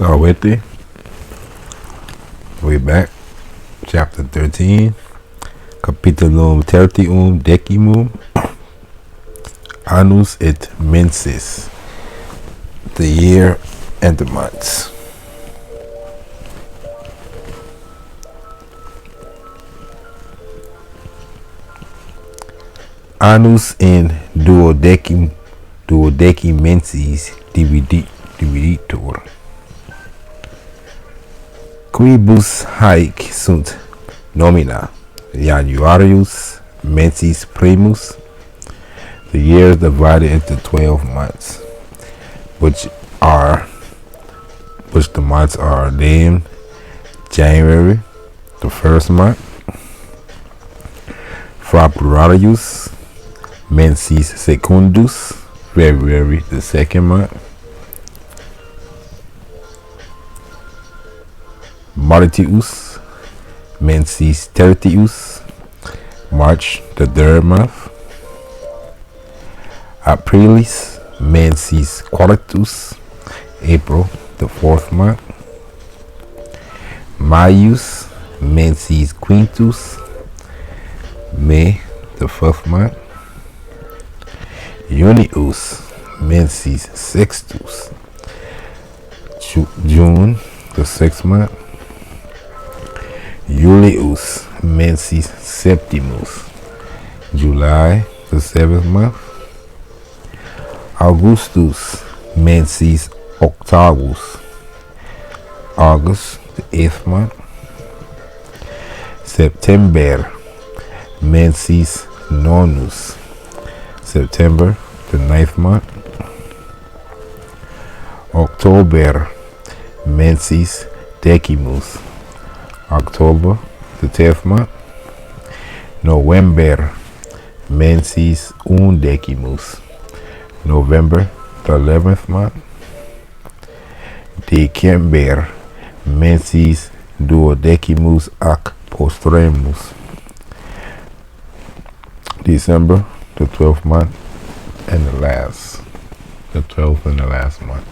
Salvete. Way back. Chapter 13. Capitulum tertium decimum. Annus et Menses. The year and the months. Annus in duodeci mensis dividitur. Quibus haec sunt nomina Januarius mensis primus, the years divided into 12 months, which the months are named January, the first month, Februarius mensis secundus, February, the second month, Martius mensis tertius, March, the third month, Aprilis mensis quartus, April, the fourth month, Maius mensis quintus, May, the fifth month, Junius mensis sextus, June, the sixth month, Julius mensis septimus, July, the seventh month, Augustus mensis octavus, August, the eighth month, September mensis nonus, September, the ninth month, October mensis decimus, October, the 10th month, November mensis undecimus, November, the 11th month, December mensis duodecimus ac postremus, December, the 12th month, and the 12th and the last month.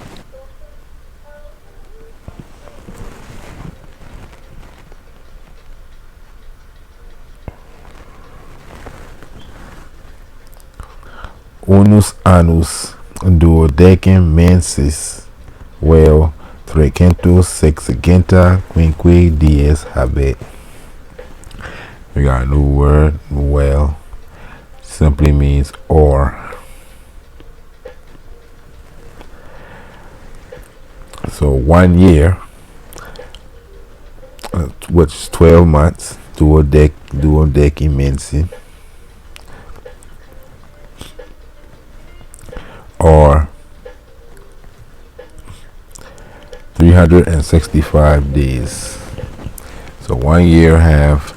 Unus annus duodecim mensis vel trecentus sexagenta quinque dies habet. We got a new word, well, simply means or. So 1 year, which is 12 months, duodeci mensi, or 365 days. So 1 year have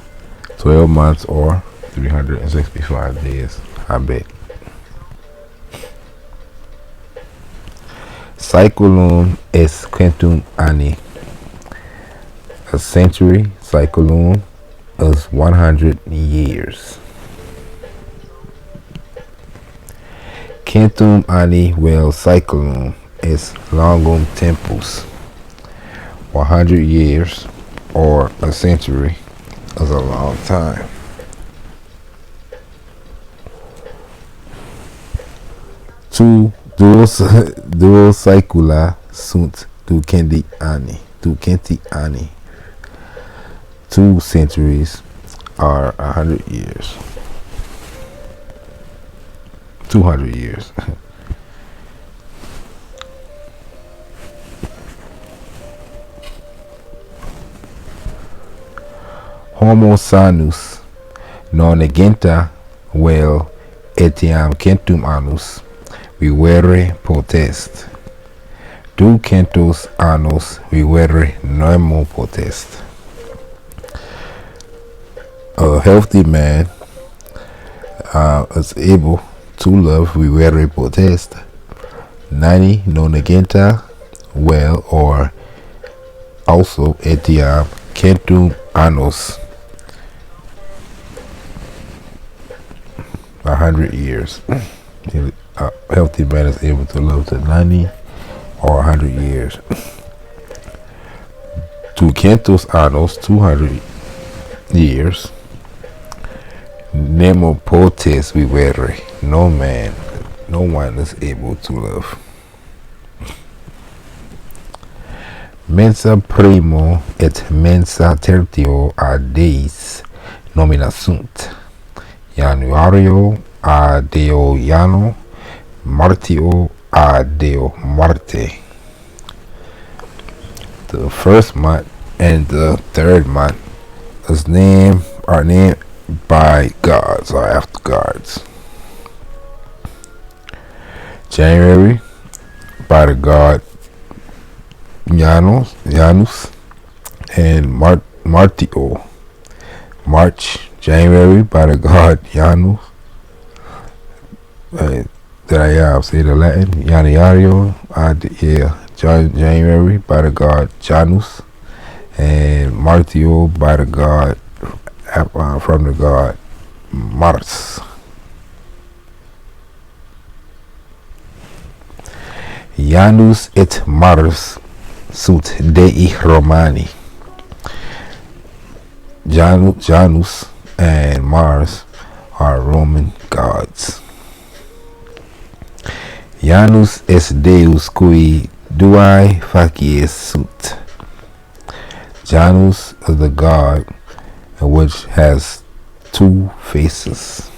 12 months or 365 days. I bet. Saeculum est quintum anni. A century, saeculum, is 100 years. Quintum anni vel saeculum est longum tempus. 100 years or a century is a long time. Duo saecula sunt ducenti anni. 2 centuries are 100 years. 200 years. Homo sanus non negenta vel etiam centum annus vivere potest. 200 annus vivere nemo potest. A healthy man is able to live vivere potest 90 non negenta vel, or also etiam centum annus, 100 years. A healthy man is able to live to 90 or 100 years. 200 años, 200 years. Nemo potes vivere. No one is able to live. Mensa primo et mensa tertio a deis nomina sunt. Januario a deo Jano, Martio a deo Marte. The first month and the third month are named by gods or after gods. January by the god Janus, and Martio. March, January by the god Janus. Did I say the Latin? Januario. January by the god Janus, and Martio by the god from the god Mars. Janus et Mars sunt dei Romani. Janus and Mars are Roman gods. Janus est deus cui duae facies sunt. Janus is the god which has two faces.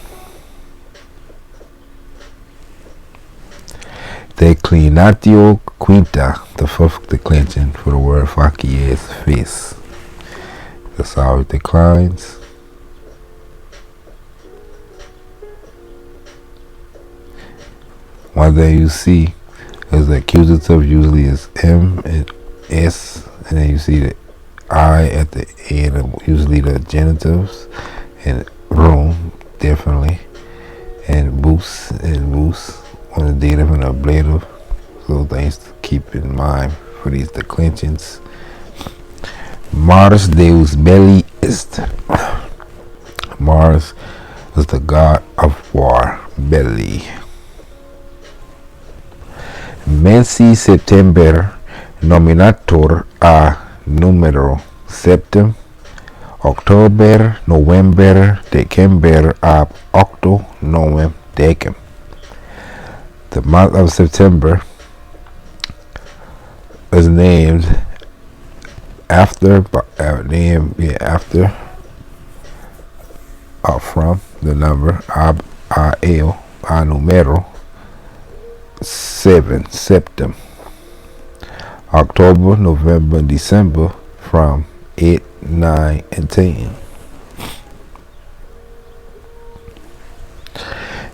Declinatio quinta, the fifth declension for the word facies, face. That's how it declines. One thing you see is the accusative usually is M and S, and then you see the I at the end of usually the genitives, and room definitely, and boost on the dative and ablative. So things to keep in mind for these declensions. Mars deus belli est. Mars is the god of war, belli. Mensi September nominator a numero septem. October, November, December ab octo novem decem. The month of September is named after from the number ab a numero 7 septem. October, November, December from 8, 9, and 10.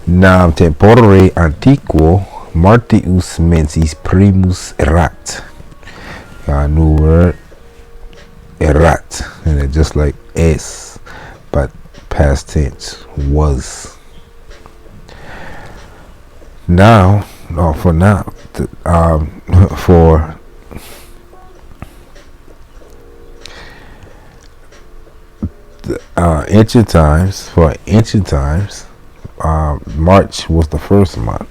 Nam tempore antiquo Martius Mensis primus erat. Got a new word, erat, and it's just like s, but past tense, was. Now, for ancient times, March was the first month.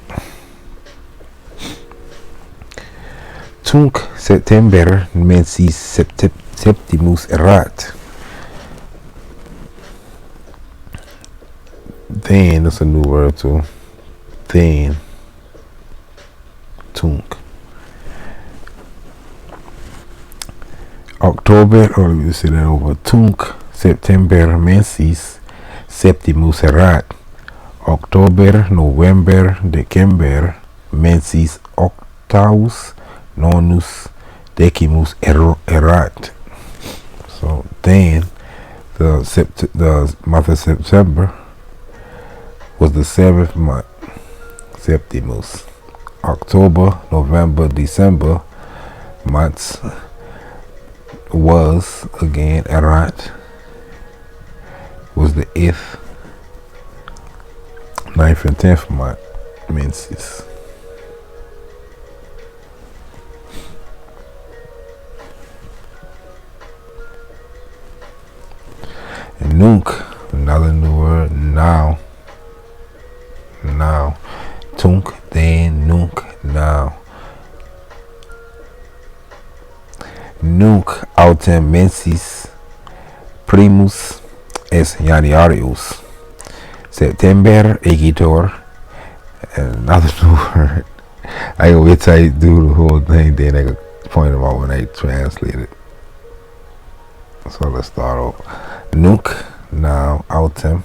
Tunc September mensis septimus erat. Then, that's a new word too. Then, tunc. October, or let me say that over. Tunc September mensis septimus erat. October, November, December mensis octavus nonus decimus erat. So then the month of September was the 7th month, septimus. October, November, December months was again erat, was the 8th, 9th and 10th month, menses. And nunc, another new word, now. Tunc, then, nunc, now. Nunc autem mensis primus es Januarius. September egitor. And another new word. I go wait till I do the whole thing, then I can point them out when I translate it. So let's start off. Nunc now autem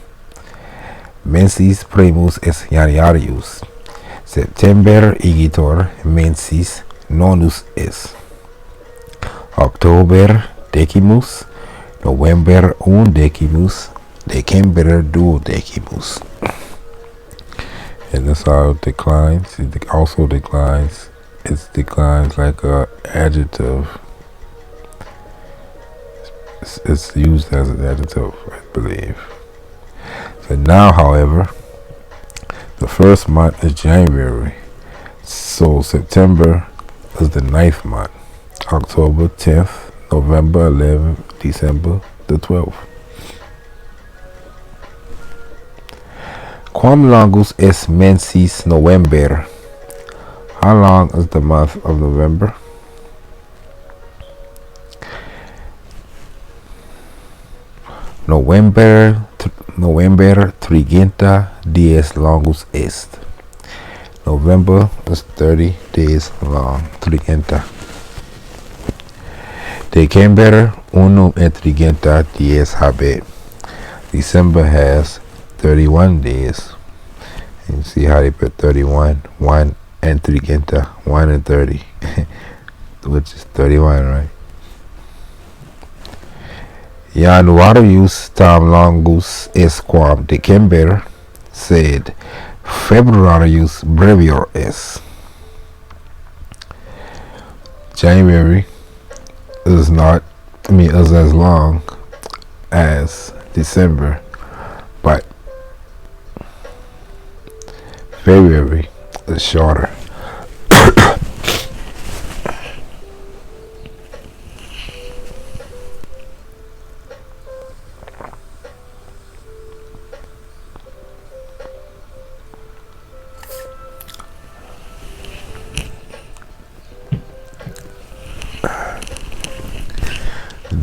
mensis primus es Januarius. September igitor mensis nonus es. October decimus. November undecimus. December duodecimus. And this how it declines. It also declines. It declines like a adjective. It's used as an adjective, I believe. So now, however, the first month is January. So September is the 9th month. October 10th, November 11th, December the 12th. Quam longus es mensis November? How long is the month of November? November trigenta dies longus est. November is 30 days long. Trigenta. December unum et trigenta dies habet. December has 31 days. And you see how they put 31, 1 and trigenta, 1 and 30, which is 31, right? Januarius tam longus est quam December, sed Februarius brevior est. January is is as long as December, but February is shorter.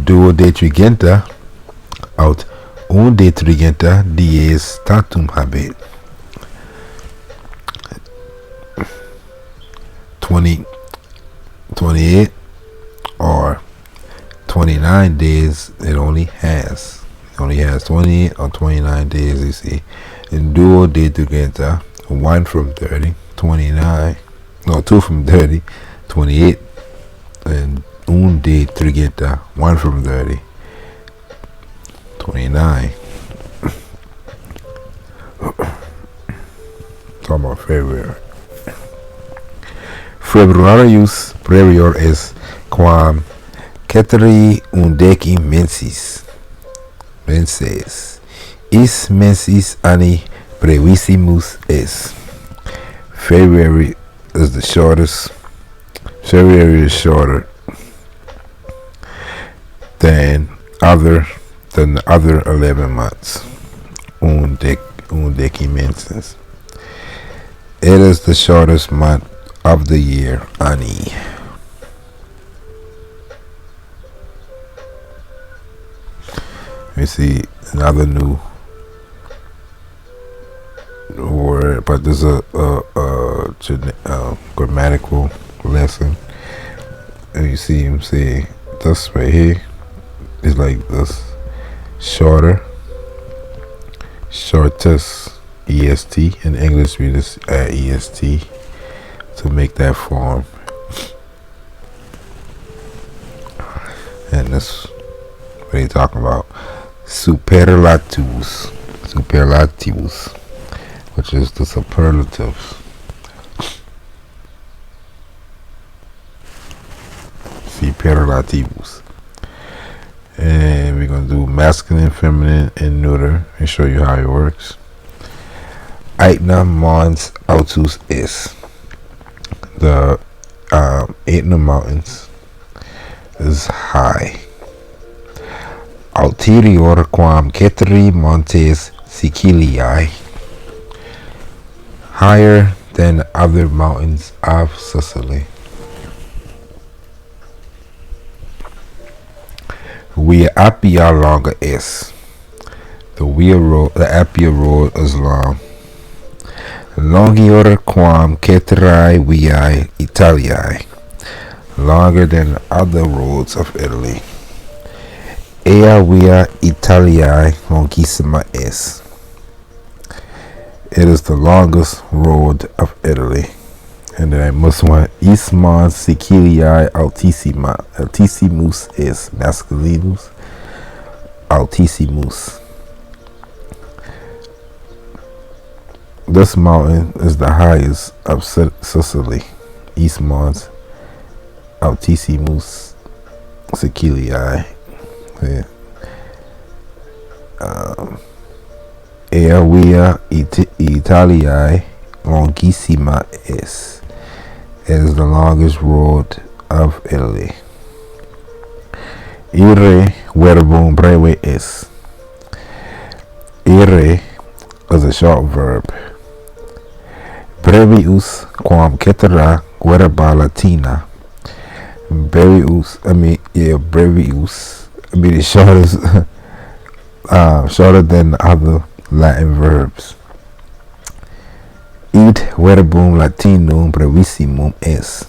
Duo de trigenta aut un de trigenta dies statum habet. 28 or 29 days it only has. It only has 28 or 29 days, you see. And duo de trigenta, 1 from 30, 29, no, 2 from 30, 28, and un de trigenta, 1 from 30, 29. Talking about February. Februarius brevior est quam ceteri undeci mensis. Menses. Is mensis anni brevissimus est. February is the shortest. February is shorter than the other 11 months. Undeci mensis. It is the shortest month of the year, anni. You see another new word, but this is a grammatical lesson, and you see him say this right here is like this: shorter, shortest, est. In English, we just add est to make that form. And that's what he's talking about. Superlativus, which is the superlatives. Superlativus. And we're going to do masculine, feminine, and neuter and show you how it works. Aetna mons altus est. The Aetna mountains is high. Ulterior quam ceteri montes Siciliae. Higher than other mountains of Sicily. Via Appia longa es. The Appia road is long. Longior quam ceterai viae Italiae. Longer than other roads of Italy. Ea via Italiae longissima es. It is the longest road of Italy. And then I must want Ismon Siciliae Altissimus is Masculinus Altissimus. This mountain is the highest of Sicily. Ismons Altissimus Siciliae. Ea via Italiae longissima es. It is the longest road of Italy. Ire verbum breve es. Ire is a short verb. Brevius quam cetera verba Latina. Brevius, the shortest, shorter than other Latin verbs. Id verbum Latinum brevissimum es.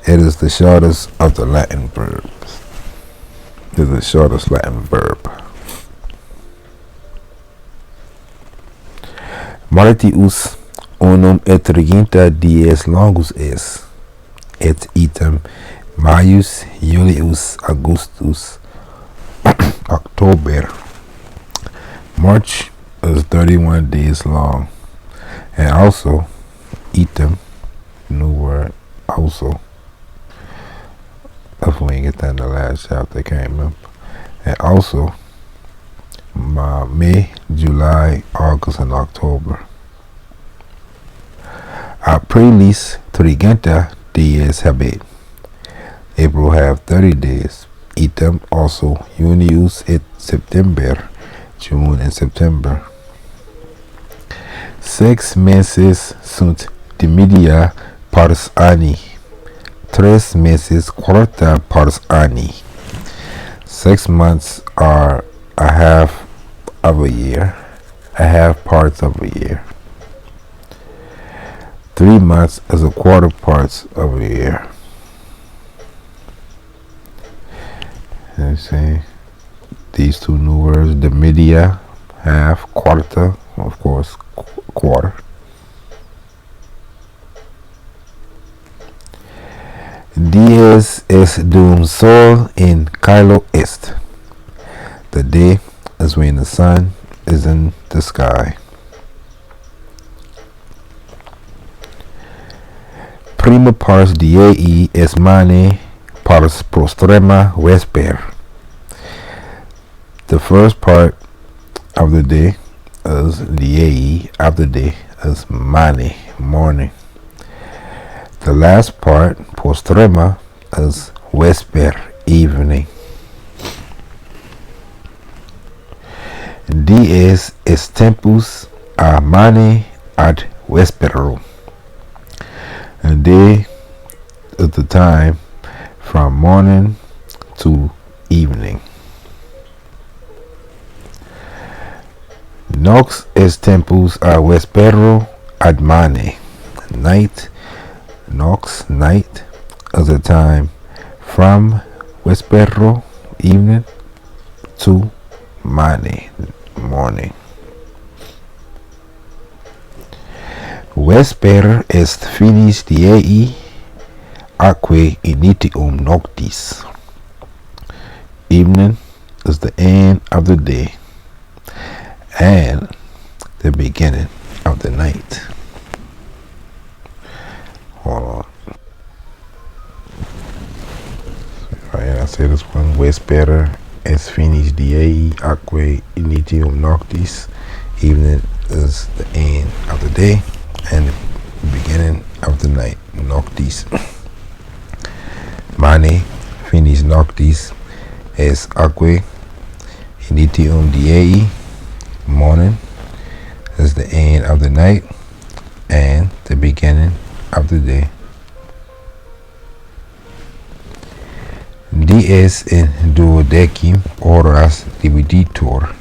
It is the shortest of the Latin verbs. It is the shortest Latin verb. Martius unum et reginta dies longus es. Et item Maius Julius Augustus October. March is 31 days long. And also, item, new word, also. If we didn't get that in the last chapter, I can't remember. And also, May, July, August, and October. Aprilis trigenta dies habet. April have 30 days. Item also Junius et September, June and September. 6 meses sunt dimidia pars anni. 3 meses quarta pars anni. 6 months are a half of a year, a half parts of a year. 3 months is a quarter parts of a year. Let's see. These two new words, dimidia, half, quarta, of course, quarter. Dies es dum sol in caelo est. The day is when the sun is in the sky. Prima pars diei es mane pars prostrema vesper. The first part of the day is diei, of the day is mane, morning. The last part, postrema, is vesper, evening. Dies est tempus a mane ad vesperum. A day is the time from morning to evening. Nox est tempus a vespero ad mane. Night, nox, night, is the time from vespero, evening, to mane, morning. Vesper est finis diei, atque initium noctis. Evening is the end of the day and the beginning of the night. Hold on. Alright, I say this one. Vesper est finis diei, atque initium noctis. Evening is the end of the day and the beginning of the night. Noctis. Mane finis noctis es atque initium diei. Morning is the end of the night and the beginning of the day. dies in duodecim horas dividitur.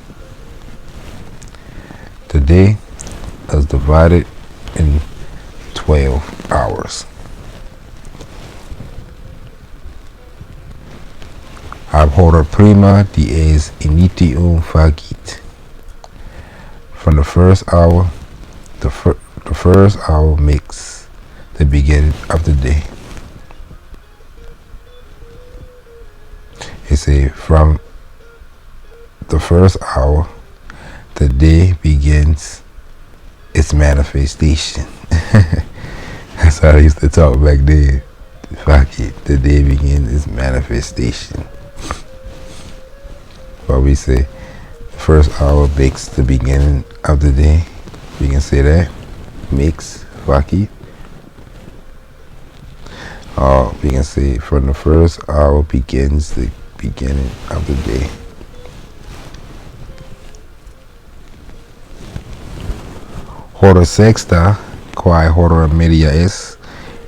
The day is divided in 12 hours. Ab hora prima dies initium facit. From the first hour, the first hour makes the beginning of the day. It says from the first hour, the day begins its manifestation. That's how I used to talk back then. Facit, the day begins its manifestation. But we say the first hour makes the beginning of the day. We can say that. Makes facit. Or we can say from the first hour begins the beginning of the day. Hora sexta, quae hora media est,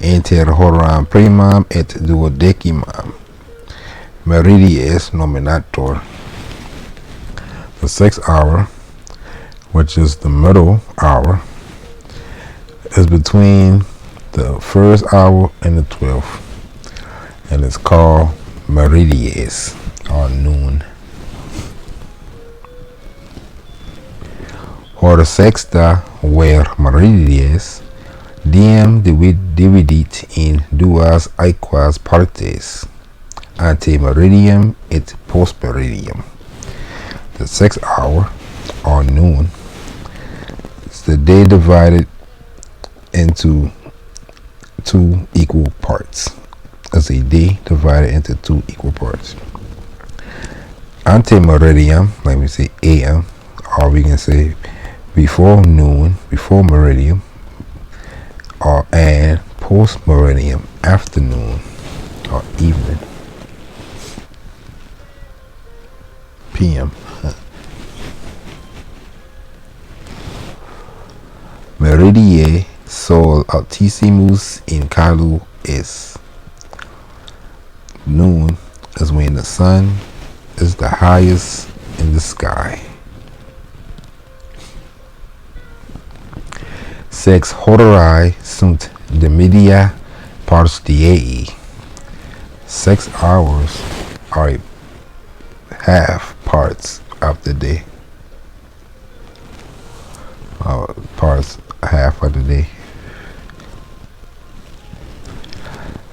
inter horam primam et duodecimam, meridies nominator. The sixth hour, which is the middle hour, is between the first hour and the 12th, and it's called meridies, or noon. Hora sexta, ver meridies, diem dividit in duas aequas partes, ante meridium et post meridium. The sixth hour, or noon, is the day divided into two equal parts. It's a day divided into two equal parts. Ante meridium, let me say AM, or we can say before noon, before meridium, or and post meridium, afternoon or evening, PM. Meridie sol altissimus in caelo est. Noon is when the sun is the highest in the sky. Sex horae sunt de media pars diei. 6 hours are half parts of the day. Parts half of the day.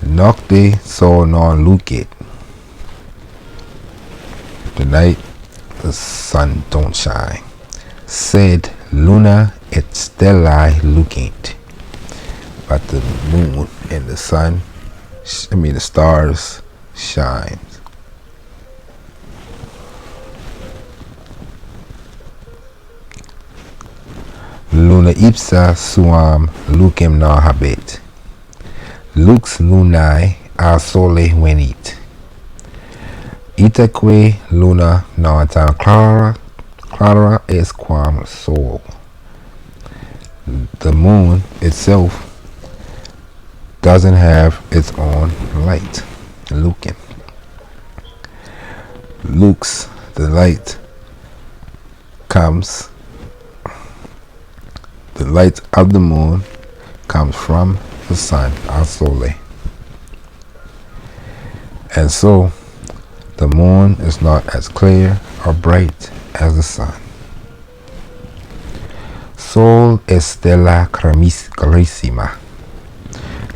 Nocte sol non lucet. The night the sun don't shine. Sed luna et stellae lucent. But the moon and the sun, the stars shine. Luna ipsa suam lucem non habet. Lux lunae a sole venit. Itaque luna non tam clara est quam sol. The moon itself doesn't have its own light. Lucem. Lux, the light comes. The light of the moon comes from the sun, our sole. And so, the moon is not as clear or bright as the sun. Sol est stella clarissima,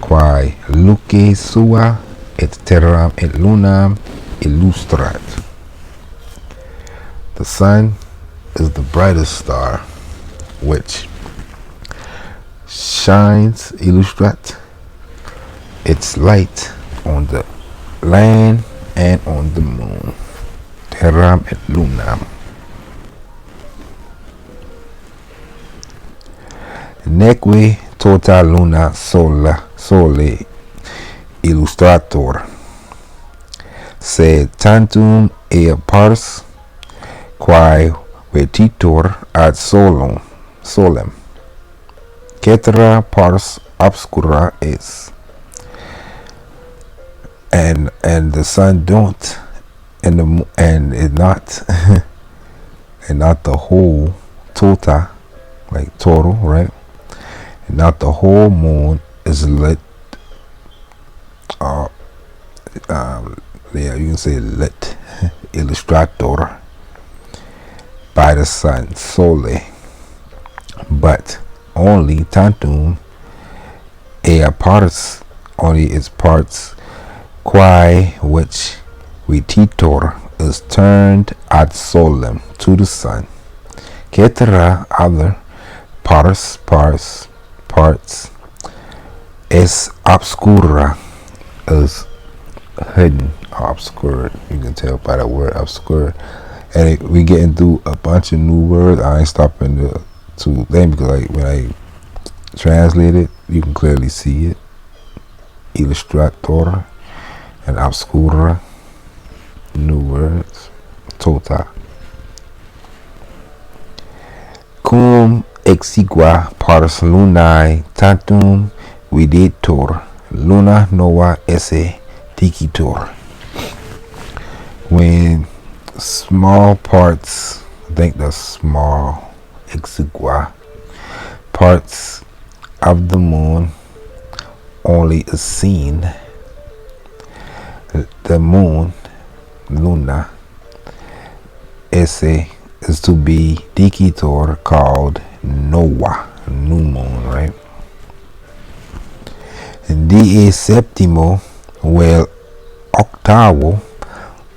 quae luce sua et terram et lunam illustrat. The sun is the brightest star, which shines, illustrat its light on the land and on the moon. Terram et lunam. Neque tota luna sole illustrator, sed tantum ea pars, quae vetitor ad solem, cetera pars obscura est. and the sun don't, and it not and not the whole tota, like total, right? And not the whole moon is lit. Uh, yeah, you can say lit, illustrator, by the sun solely, but only tantum a parts, only its parts, quae which vititor is turned ad solem, to the sun. Cetera other parts is obscura, is hidden or obscure. You can tell by the word obscure. And we getting through a bunch of new words. I ain't stopping to them because like when I translate it, you can clearly see it. Illustrator and obscura, new words. Tota. Cum exigua pars lunae tantum videtur, luna nova esse dicitur. When small parts, I think the small exigua parts of the moon only is seen, the moon, luna, esse is to be dicitor, called nova, new moon, right? Die septimo vel octavo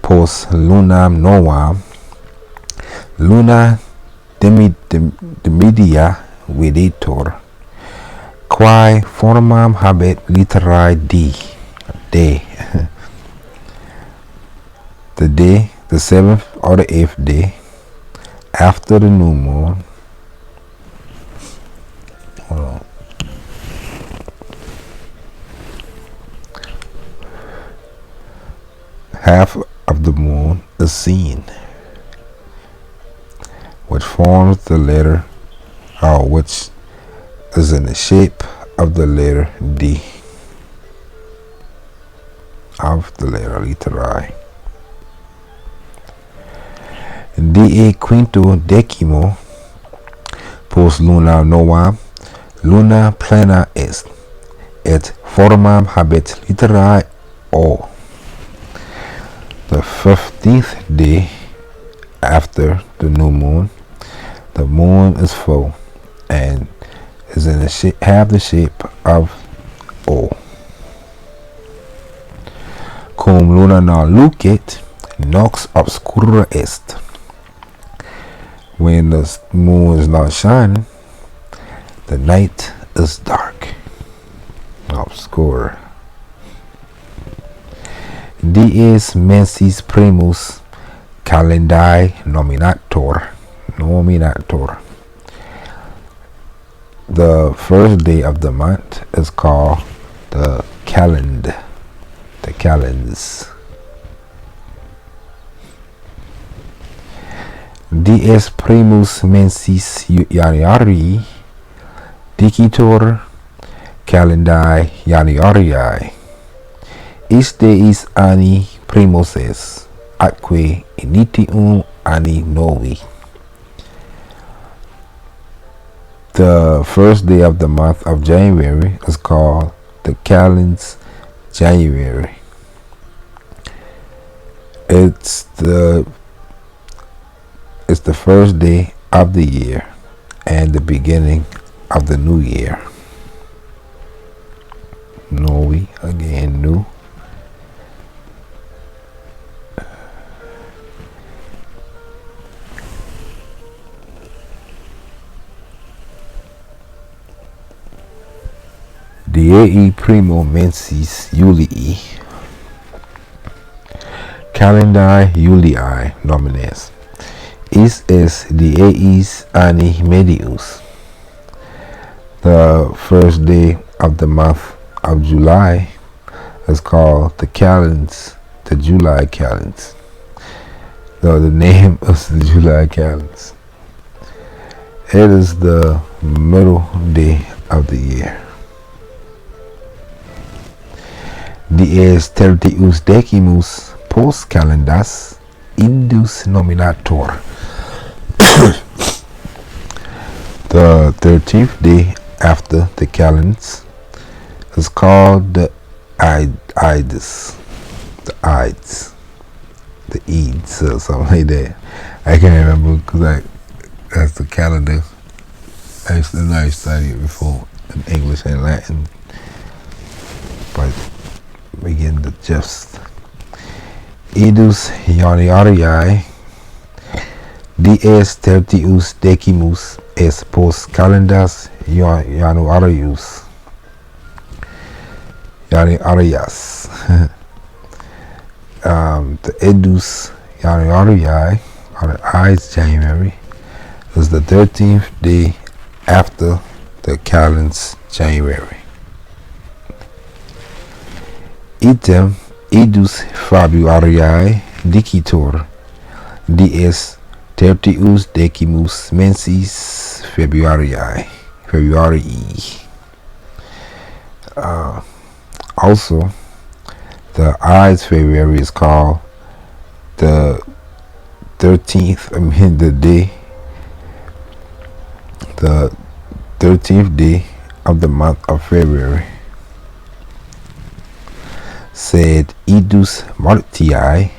post lunam novam, luna demidia videtur, quae formam habet literae de the day, the seventh or the eighth day after the new moon. Hold on. Half of the moon is seen, which forms the letter, or which is in the shape of the letter D, of the letter literae. Die quinto decimo post luna novam, luna plena est, et formam habet literae O. The 15th day after the new moon, the moon is full and is in the have the shape of O. Cum luna non lucet, nox obscura est. When the moon is not shining, the night is dark, obscure. Dies mensis primus calendae nominator. The first day of the month is called the calends. Dies primus mensis Januarii dicitur calendae Januarii. Is anni primus est, atque initium anni novi. The first day of the month of January is called the calends January. It's the first day of the year and the beginning of the new year. Novi, again, new. Diei primo mensis Julii, calendae Julii nomines. Is dies anni medius. The first day of the month of July is called the calends, the July calends. No, the name of the July calends. It is the middle day of the year. dies tertius decimus post calendas indus nominator. The 13th day after the calends is called the Ides. The Ides. The Eid or something like that. I can't remember because that's the calendar. I studied it before in English and Latin, but begin the gist. Idus Januarii dies tertius decimus es post calendas Januarius. The Idus Januarii, or the Ides January, is the 13th day after the calends January. Item Idus Februarii dicitur dies tertius decimus mensis Februarii. Also, the Ides February is called the 13th. The 13th day of the month of February. Sed Idus Martii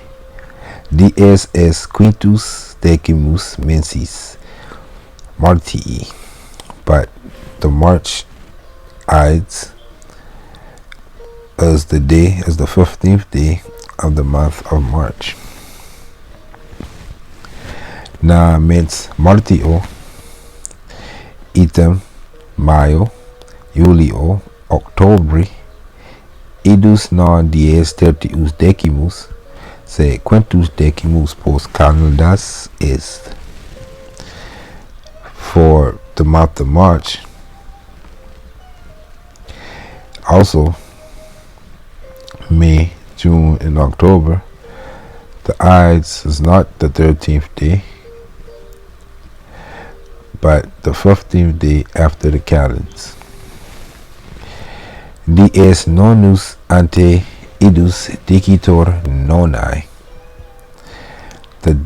dies es quintus decimus mensis Martii, but the March Ides is the 15th day of the month of March. Na mens Martio item Maio, Julio, Octobri, idus non dies tertius decimus, se quintus decimus post calendas est. For the month of March, also May, June, and October, the Ides is not the 13th day, but the 15th day after the calends. Dies nonus ante idus dicitur nonae. The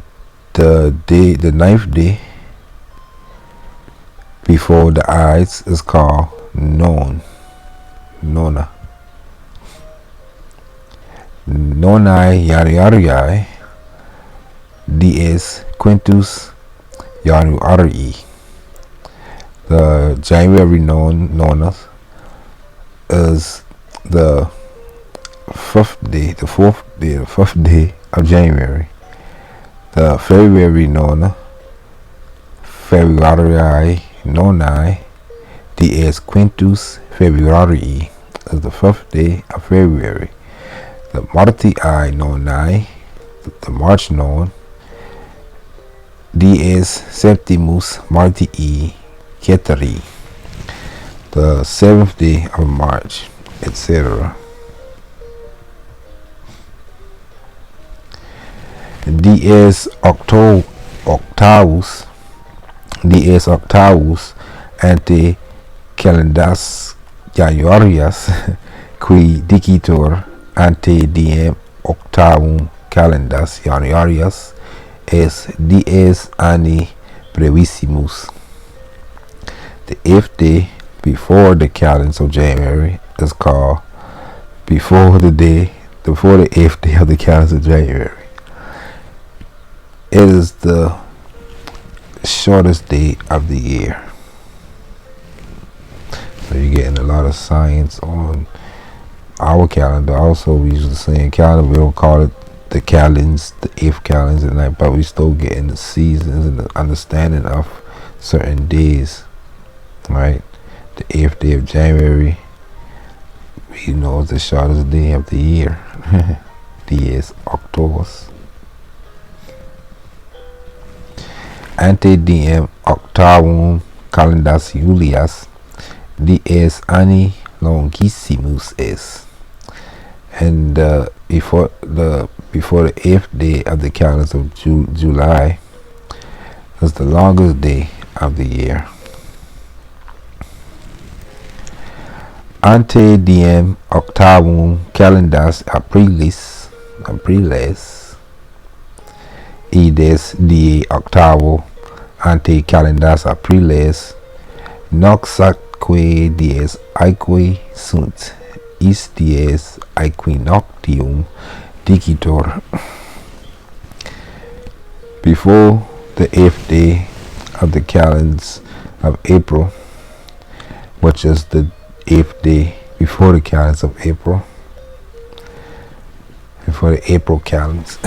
ninth day before the Ides is called nona. Nonae Januarii dies quintus Januarii. The January nona is the fifth day of January. The February nona, Februarii nonae dies quintus Februarii, is the 5th day of February. The Martii nonae, the March non, dies septimus Martii Ceteri, the 7th day of March, etc. Dies octavus ante calendas Januarias qui dicitur ante diem octavum calendas Januarias es dies anni brevissimus. The 8th day before the calends of January is called before the 8th day of the calends of January. It is the shortest day of the year. So you're getting a lot of science on our calendar. Also, we usually say in calendar, we don't call it the calends, the 8th calends and that, but we still getting the seasons and the understanding of certain days, right? The 8th day of January, we know it's the shortest day of the year. Dies Octobus. Ante diem octavum calendas Julias dies anni longissimus est. And before the 8th day of the calendars of July is the longest day of the year. ante diem octavum calendas apriles ides die octavo ante calendas apriles noxaque dies aeque sunt is dies equinoctium dicitor. Before the 8th day of the calends of April, which is the 8th day before the calends of April, before the April calends,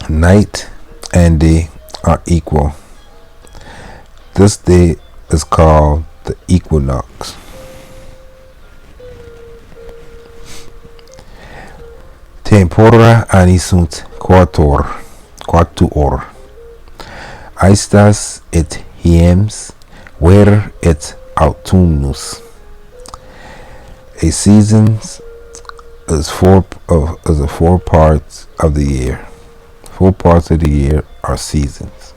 night and day are equal. This day is called the equinox. Tempora anni sunt quatuor. Aestas et hiems ver et autumnus. A season is four parts of the year. 4 parts of the year are seasons.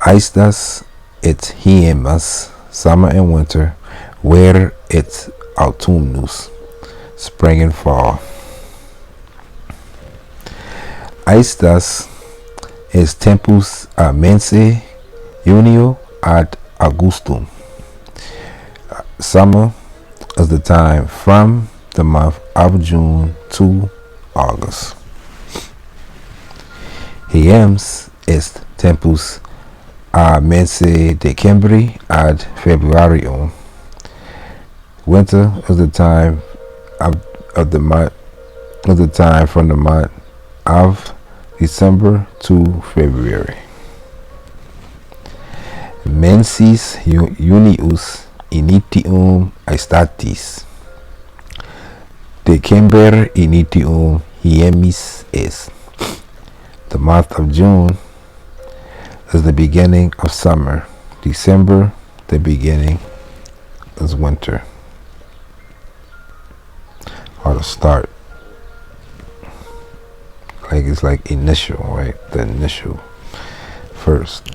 Aestas et hiemas, summer and winter, ver et autumnus, spring and fall. Aestas is tempus a mense junio ad augustum. Summer is the time from the month of June to August. Hiems est tempus a mense decembri ad februarium. Winter is the time of the month from the month of December to February. Menses junius initium aestatis. December initium hiemis est. The month of June is the beginning of summer. December, the beginning is winter, or the start. It's like initial, right? The initial first.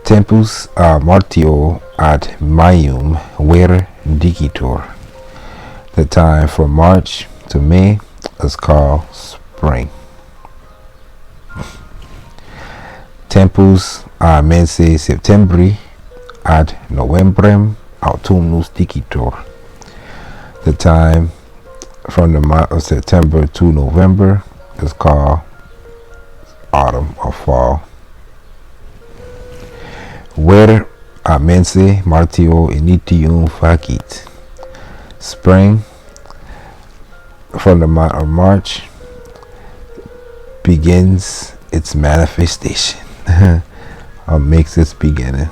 Tempus martio ad maium ver dicitor. The time from March to May is called spring. Tempus mense septembri ad novembrem autumnus dicitor. The time from the month of September to November is called autumn or fall. Ver mense martio initium facit. Spring from the month of March begins its manifestation or makes its beginning.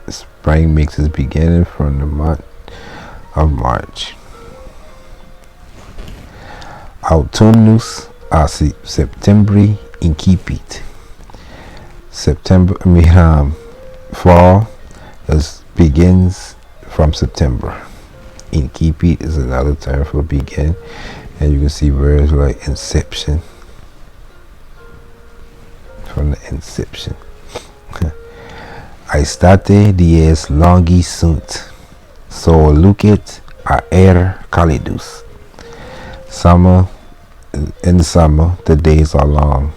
Spring makes its beginning from the month of March. Autumnus septembri incipit. Fall begins from September. Incipit is another term for begin, and you can see words like inception, from the inception. Aestate dies longi sunt, so lucet aer calidus. In summer, the days are long.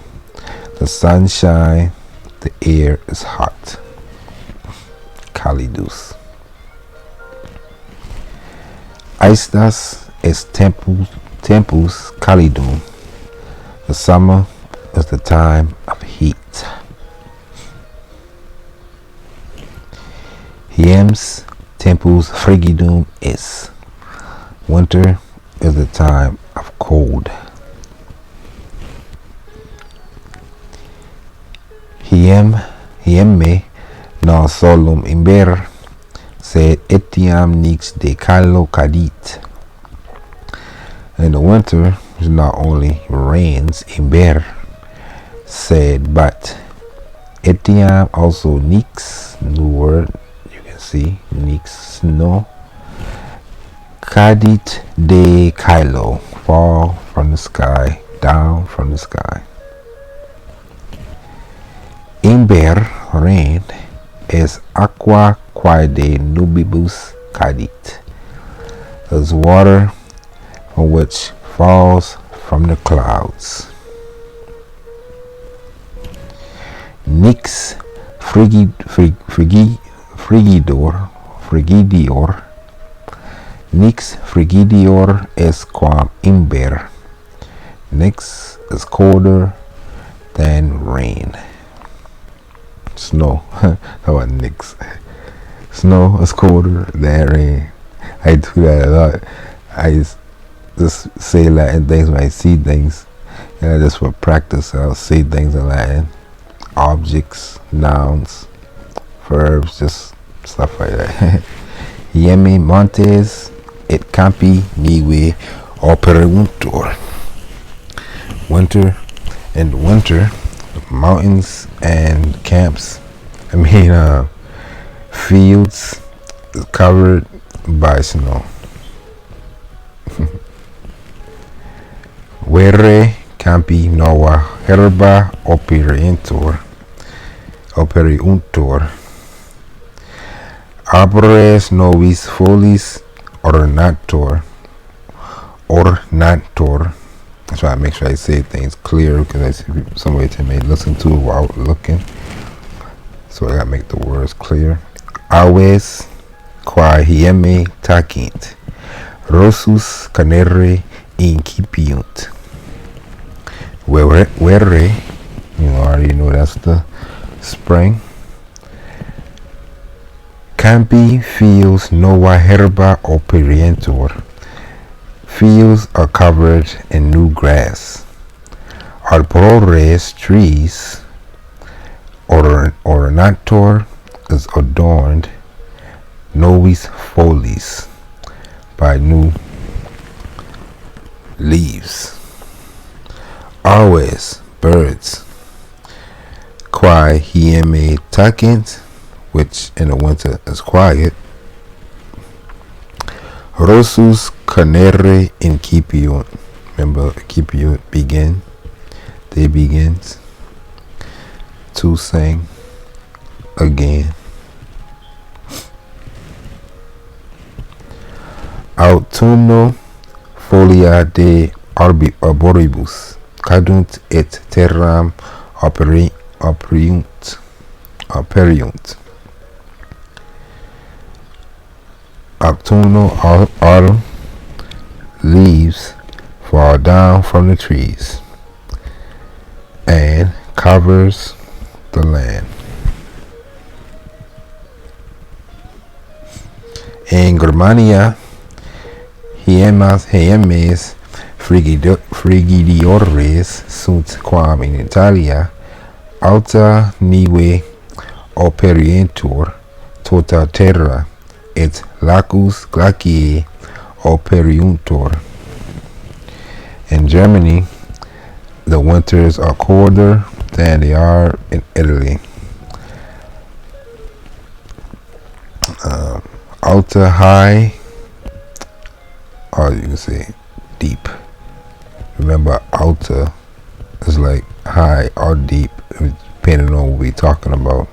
The sun shines, the air is hot. Calidus. Aestas est tempus calidum. The summer is the time of heat. Hiems tempus frigidum est. Winter is the time of cold. Hiemme non solum imber, sed etiam nix de calo cadit. In the winter, it not only rains imber, said but etiam also nix, new word, you can see, nix snow, cadit de caelo, fall from the sky, down from the sky. Imber, rain, es aqua quae de nubibus cadit, is water which falls from the clouds. Nix frigidior, nix frigidior es quam imber. Nix is colder than rain. Snow. How about nix? Snow is colder than rain. I do that a lot. I just say Latin things when I see things. Just for practice, I'll say things in Latin. Objects, nouns, verbs, just stuff like that. Yemi montes et campi nive operuntur. Winter, in winter, mountains and camps, fields covered by snow. Vere campi nova herba operiuntur. Arbores novis foliis ornator. That's why I make sure I say things clear, because I see somebody may listen to it while looking. So I gotta make the words clear. Aves quae hieme tacint, rossus canere incipiunt. Where, I already know that's the spring. Campi fields nova herba operientur. Fields are covered in new grass. Arbores, trees, ornator is adorned. Novis foliis, by new leaves. Aves, birds. Quae hieme tacint, which in the winter is quiet. Rossus canere incipiunt. Remember, incipiunt, begin. They begins to sing again. Autumno folia de arboribus cadunt et terram operiunt. Autumnal autumn leaves fall down from the trees and covers the land. In Grammatica, hiemes frigidiores sunt quam in Italia alta nive operientur tota terra et lacus glaciae operiuntur. In Germany, the winters are colder than they are in Italy. Alta, high, or you can say deep. Remember, alta is like high or deep, depending on what we're talking about.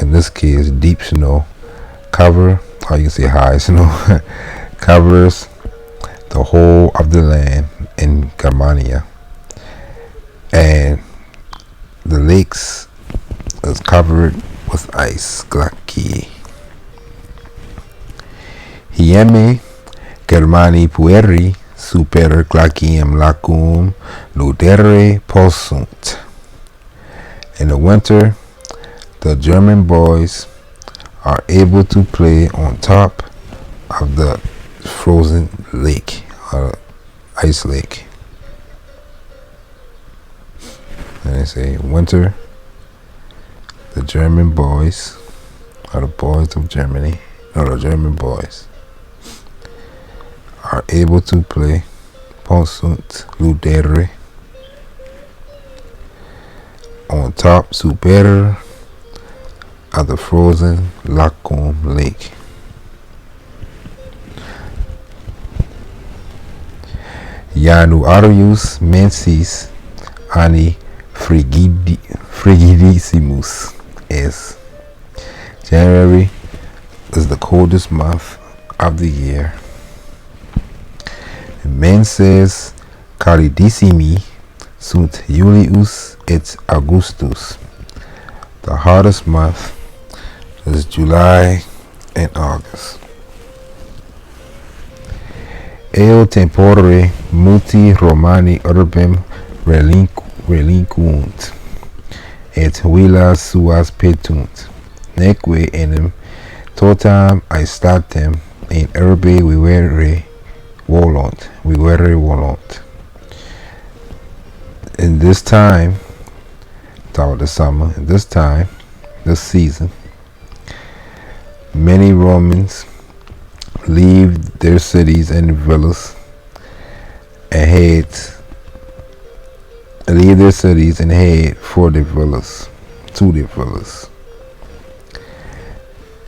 In this case, deep snow cover, or you can say high snow, covers the whole of the land in Grammatica, and the lakes is covered with ice, glaciae. Hieme Germani pueri super glacium lacum ludere possunt. In the winter, the German boys are able to play on top of the frozen lake, or ice lake. And they say winter, the German boys, or the boys of Germany, or the German boys, are able to play possunt ludere on top super of the frozen lacum lake. Januarius mensis anni Frigidissimus is. January is the coldest month of the year. Menses calidissimi sunt Julius et Augustus. The hottest month is July and August. Eo tempore multi Romani urbem relinquunt, et villas suas petunt, neque enim totam aestatem in urbe vivere volunt. In this time, about the summer, this season, many Romans leave their cities and villas and head for their villas, to their villas,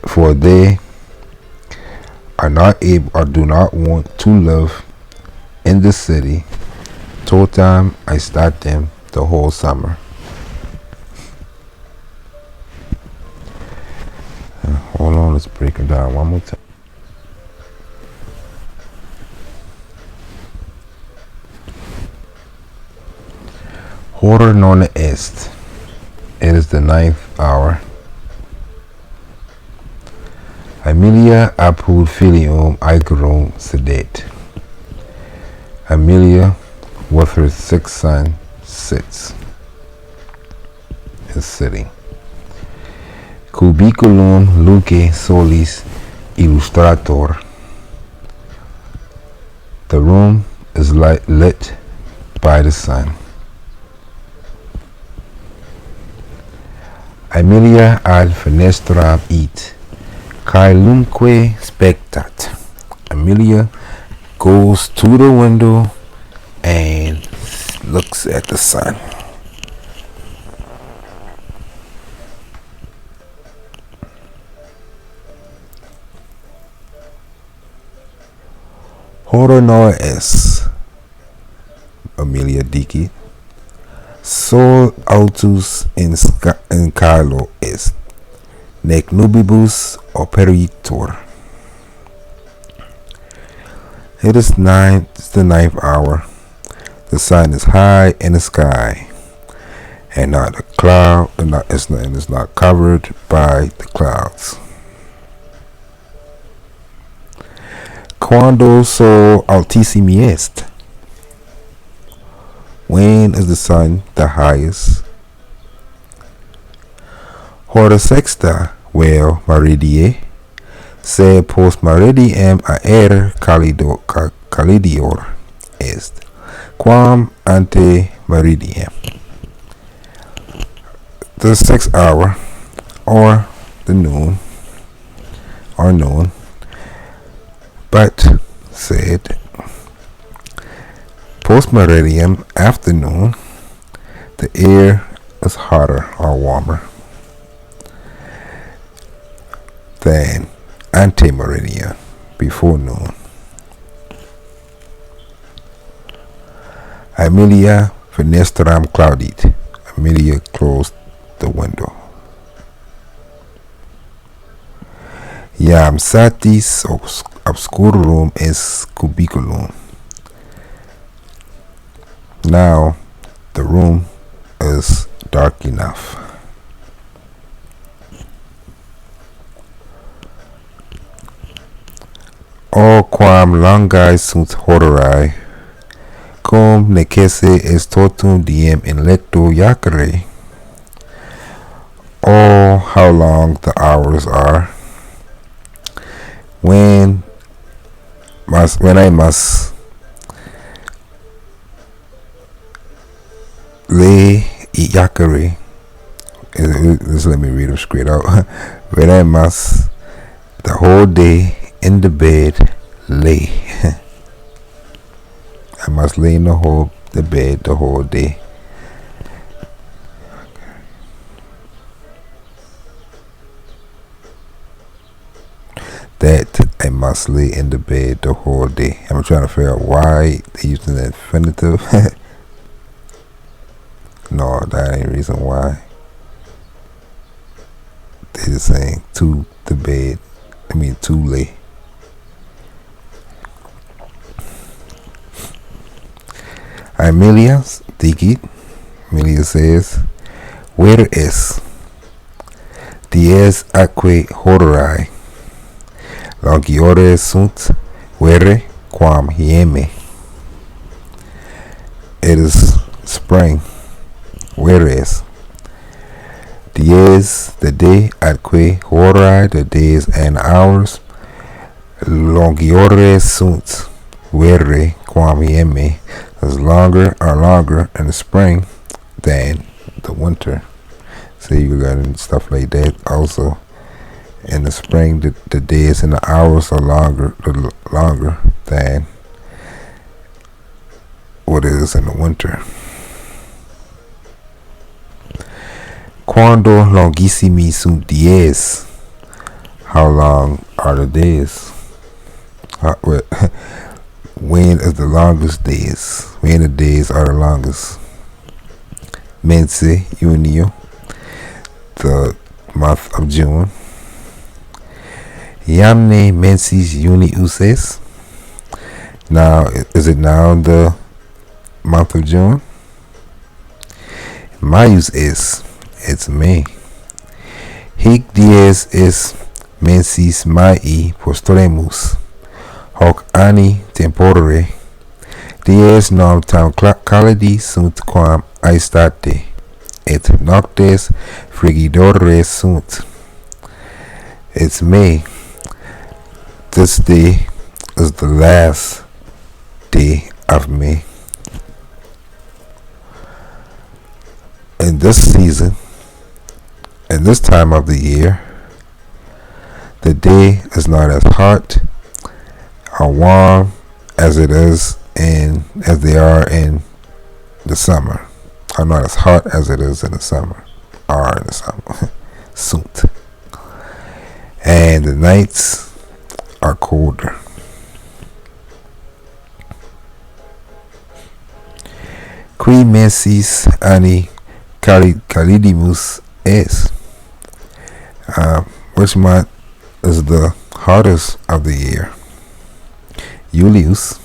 for they are not able or do not want to live in the city totam aestatem, the whole summer. Hold on, let's break it down one more time. Hora nona est. It is the 9th hour. Aemilia apud filium aegerum sedet. Aemilia with her 6th son is sitting. Cubiculum luce solis illustrator. The room is lit by the sun. Aemilia ad fenestram it, caelumque spectat. Aemilia goes to the window and looks at the sun. Hora nona est, Aemilia dicit, sol altus in caelo est, nec nubibus operitur. It is the 9th hour. The sun is high in the sky, and not a cloud, and it's not covered by the clouds. Quando sol altissimi est. When is the sun the highest? Hora sexta, vel meridie, sed post meridiem aer calidior est, quam ante meridiem. The 6th hour, or the noon, but said post meridiem, afternoon, the air is hotter or warmer than ante meridiem, before noon. Aemilia fenestram claudit. Aemilia closed the window. Iam satis obscurum est cubiculum. Now the room is dark enough. O quam longae sunt horae, cum necesse est totum diem in lecto jacere. Oh, how long the hours are, when I must lay jacere. Just let me read them straight out. When I must the whole day in the bed lay. I must lay in the bed the whole day. That I must lay in the bed the whole day. I'm trying to figure out why they're using the infinitive. No, that ain't reason why. They just saying to the bed. Too late. Amelia, Dikit. Amelia says, where es? Dies aquae horai. Longiores sunt vere quam hieme. It is spring. Where is? Dies, the day, atque horai, the days and hours. Longiores sunt vere quam hieme. Is longer in the spring than the winter. So you got stuff like that also. In the spring, the days and the hours are longer than what it is in the winter. Quando longissimi sunt dies? How long are the days? When is the longest days? When the days are the longest? Menses, Junio, the month of June. Iamne mensis Junius es? Now, is it now the month of June? Maius es. It's May. Hic dies es mensis Mai posturemus. Hoc anni tempore. Dies non tam calidi sunt quam aestate. Et noctes frigidores sunt. It's May. This day is the last day of May. In this season, in this time of the year, the day is not as hot or warm as it is as they are in the summer. Or not as hot as it is in the summer. Or in the summer. Sunt. And the nights are colder. Qui mensis anni calidimus es? Which month is the hottest of the year? Julius.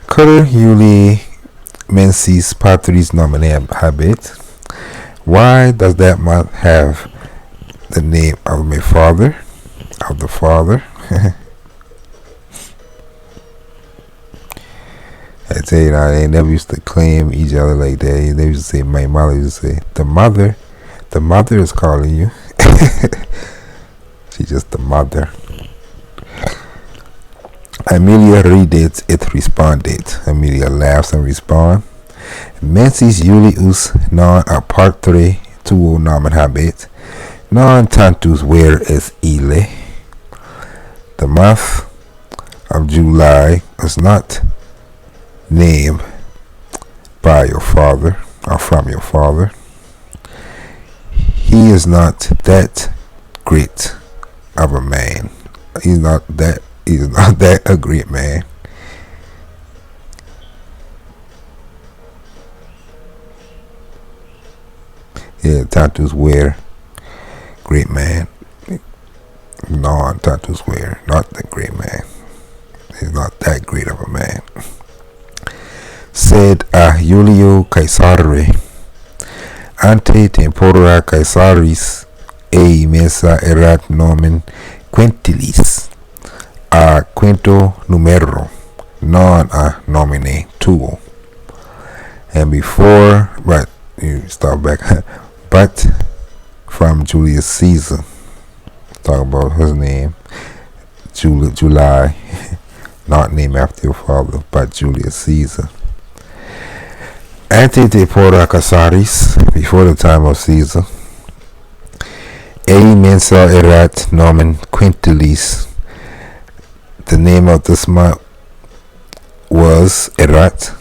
Cur Julii mensis patris nomen habet? Why does that month have the name of my father? Of the father? I tell you now, they never used to claim each other like that. They used to say, my mother used to say, the mother is calling you. She's just the mother. Amelia ridet et respondet. Amelia laughs and responds. Mensis Julius non aparte tuo nomen habet, non tantus where es ille. The month of July is not named by your father or from your father. He is not that great of a man. He's not that a great man. Yeah, Tantus where great man. No, Tantus where not the great man. He's not that great of a man. Sed a Julio Caesare ante tempora Caesaris ei mensa erat nomen quintilis a quinto numero, non a nomine tuo. And before, but you start back, but from Julius Caesar, talk about his name, July, not named after your father, but Julius Caesar. Ante tempora Caesaris, before the time of Caesar, ei mensa erat nomen quintilis. The name of this month was erat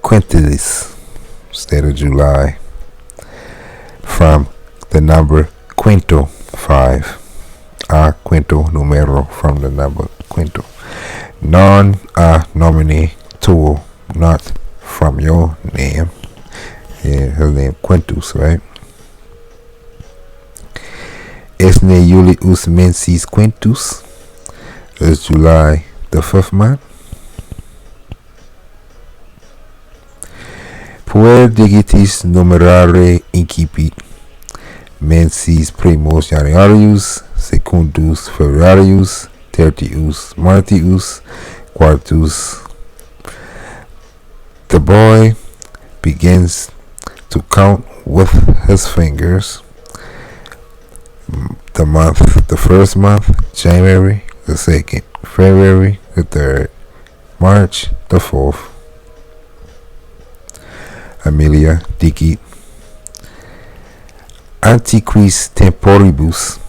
quintilis, instead of July, from the number quinto, 5. A quinto numero, from the number quinto. Non a nomine tuo, not from your name. Yeah, her name Quintus, right? Esne Julius Menses Quintus is July the 5th month. Puer digitis numerare incipit mensis primus Januarius, secundus Februarius, tertius Martius, quartus. The boy begins to count with his fingers. The first month, January, the second, February, the third, March, the fourth. Amelia dicit antiquis temporibus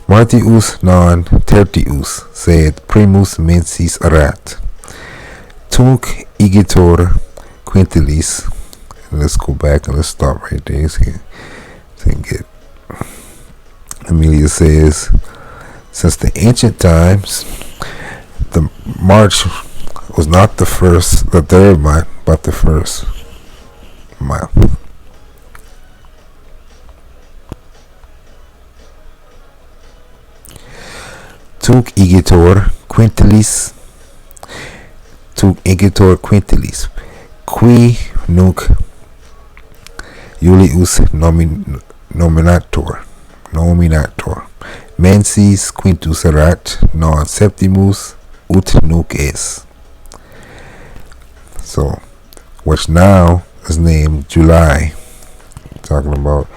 Martius non tertius sed primus mensis erat. Tunc igitur quintilis. Let's go back and let's stop right there. Amelia says, since the ancient times, the March was not the third month, but the first month. Tunc igitur quintilis, qui nunc Julius nominator, mensis quintus erat, non septimus ut nunc es. So, which now is named July. Talking about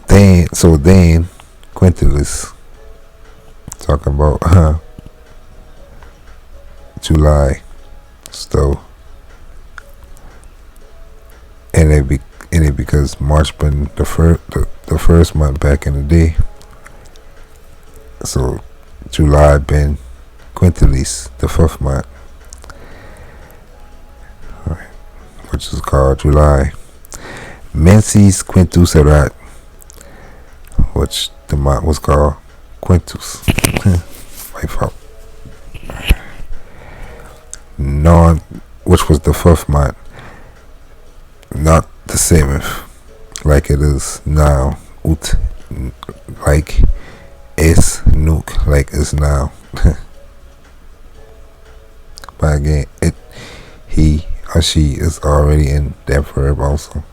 then quintilis. Talking about July. So, and it because March been the first month back in the day. So July been quintilis, the 5th month, which is called July. Mensis quintus erat, which the month was called Quintus. My fault. Non, which was the 5th month, not the 7th, like it is now. Ut, like es nunc, like is now. But again, he or she is already in that verb also.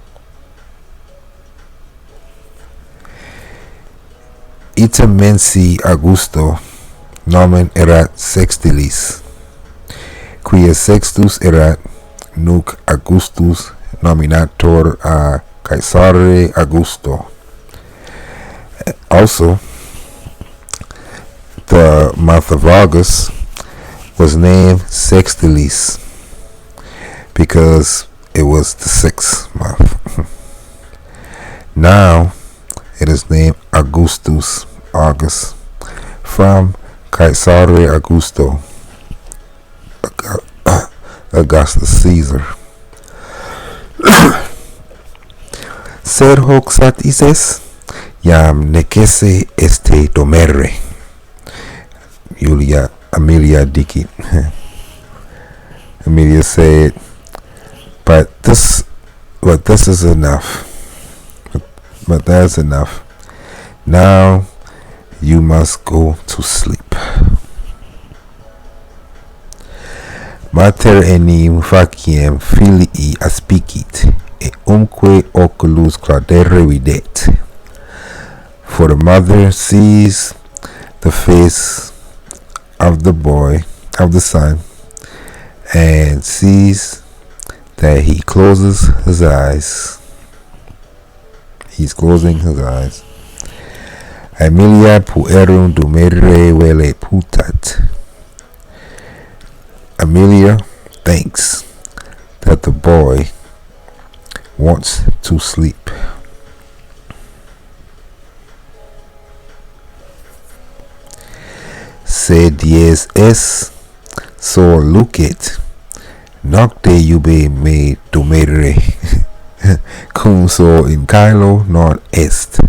Ita mensi Augusto nomen erat sextilis, quia sextus erat nunc Augustus nominator a Caesare Augusto. Also, the month of August was named Sextilis because it was the 6th month. Now it is named Augustus, August, from Caesare Augusto, Augustus Caesar. Sed hoc satis iam necesse este domere. Amelia dicit. Amelia said, but this is enough. But that's enough. Now you must go to sleep. Mater enim faciem filii aspicit, et umque oculus claudere videt. For the mother sees the face of the boy, of the son, and sees that he closes his eyes. He's closing his eyes. Amelia puerum dumere vele putat. Amelia thinks that the boy wants to sleep. Sed dies es so lucet nocte iube me domere cum so in caelo non est.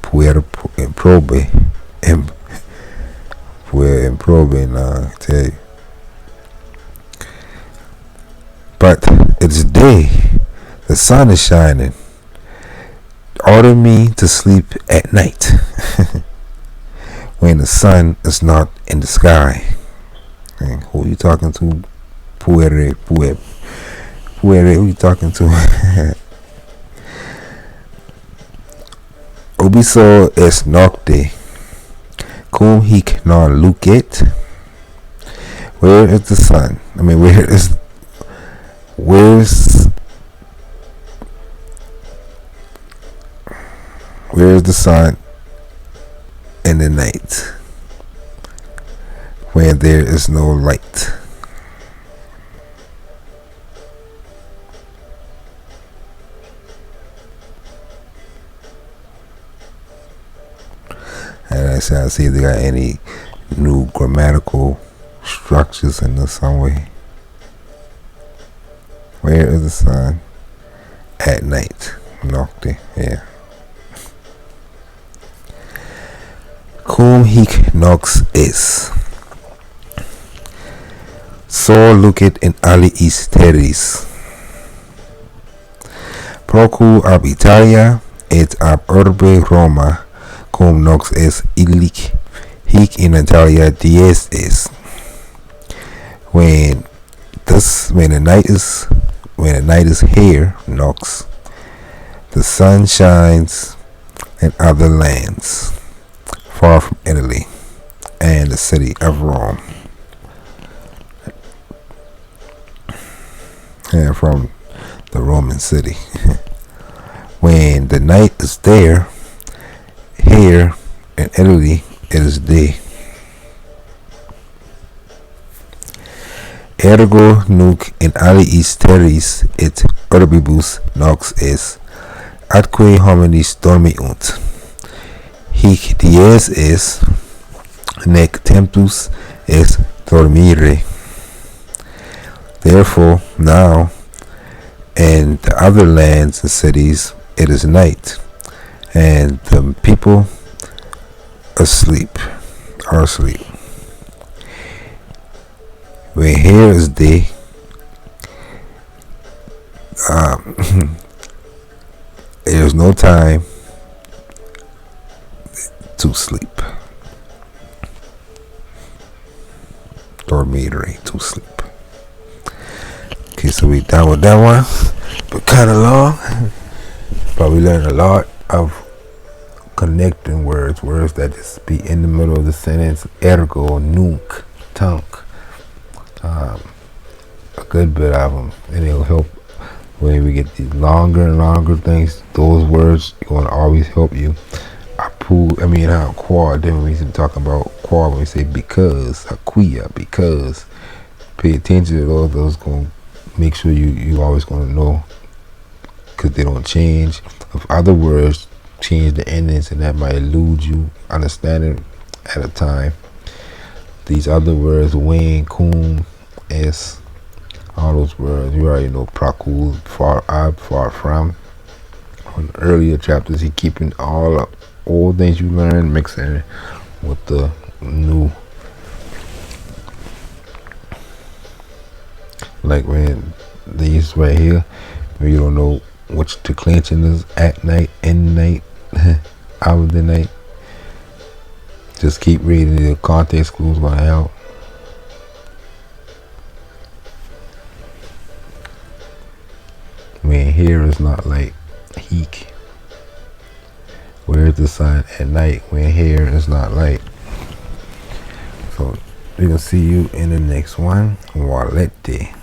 Puer improbe tell you. But It's day. The sun is shining. Order me to sleep at night when the sun is not in the sky. And who are you talking to? Puere. Who are you talking to? Obiso es nocte. Cum hic non lucet. Where is the sun? I mean, where's the sun in the night when there is no light? And I shall see if they got any new grammatical structures in this some way. Where is the sun at night? Nocte, yeah. Cum hic nox es. So lucet in aliis terris. Procu ab Italia et ab urbe Roma cum nox es illic hic in Italia dies es. When the night is here, nox, the sun shines in other lands far from Italy and the city of Rome, and from the Roman city. When the night is there, here in Italy, it is day. Ergo nunc in aliis terris et urbibus nox es, atque homines dormiunt. Hic dies es, nec tempus est dormire. Therefore, now, in the other lands and cities, it is night, and the people are asleep. When here is day, there is no time to sleep. Dormitory, to sleep. Okay, so we done with that one, but kind of long. But we learned a lot of connecting words that just be in the middle of the sentence. Ergo, nunc, tunc. A good bit of them, and it'll help when we get these longer and longer things. Those words are going to always help you. Qual. Then when we talk about qual, when we say because, aquia, because, pay attention to those going to make sure you always going to know, because they don't change. If other words change the endings, and that might elude you understanding at a time. These other words, when, cum, es, all those words, you already know. Procul, far, ab, far from. On earlier chapters, he keeping all old things you learned, mixing it with the new. Like when these right here, where you don't know which declension is, at night, in night, out of the night. Just keep reading. The context clues gonna help. When here is not like hic. Where is the sun at night when here is not light? So we're gonna see you in the next one. Walete.